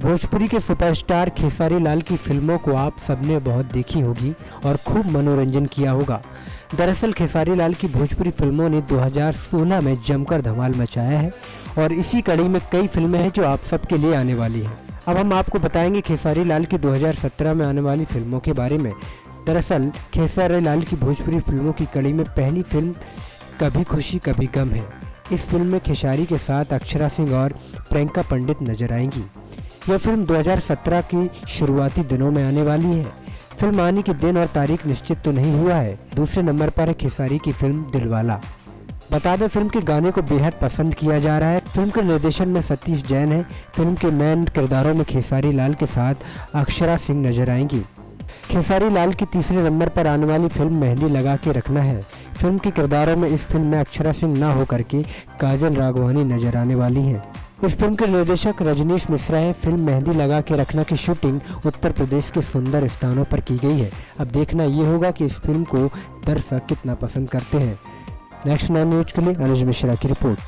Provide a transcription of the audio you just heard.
भोजपुरी के सुपरस्टार खेसारी लाल की फिल्मों को आप सबने बहुत देखी होगी और खूब मनोरंजन किया होगा। दरअसल खेसारी लाल की भोजपुरी फिल्मों ने 2016 में जमकर धमाल मचाया है और इसी कड़ी में कई फिल्में हैं जो आप सबके लिए आने वाली हैं। अब हम आपको बताएंगे खेसारी लाल की 2017 में आने वाली फिल्मों के बारे में। दरअसल खेसारी लाल की भोजपुरी फिल्मों की कड़ी में पहली फिल्म कभी खुशी कभी गम है। इस फिल्म में खेसारी के साथ अक्षरा सिंह और प्रियंका पंडित नजर आएंगी। यह फिल्म 2017 की शुरुआती दिनों में आने वाली है। फिल्म आने के दिन और तारीख निश्चित तो नहीं हुआ है। दूसरे नंबर पर है खेसारी की फिल्म दिलवाला। बता दें फिल्म के गाने को बेहद पसंद किया जा रहा है। फिल्म के निर्देशन में सतीश जैन है। फिल्म के मेन किरदारों में खेसारी लाल के साथ अक्षरा सिंह नजर आएंगी। खेसारी लाल की तीसरे नंबर पर आने वाली फिल्म मेहंदी लगा के रखना है। फिल्म के किरदारों में इस फिल्म में अक्षरा सिंह ना होकर के काजल राघवानी नजर आने वाली हैं। इस फिल्म के निर्देशक रजनीश मिश्रा है। फिल्म मेहंदी लगा के रखना की शूटिंग उत्तर प्रदेश के सुंदर स्थानों पर की गई है। अब देखना ये होगा कि इस फिल्म को दर्शक कितना पसंद करते हैं। नेक्स्ट 9 न्यूज के लिए अनुज मिश्रा की रिपोर्ट।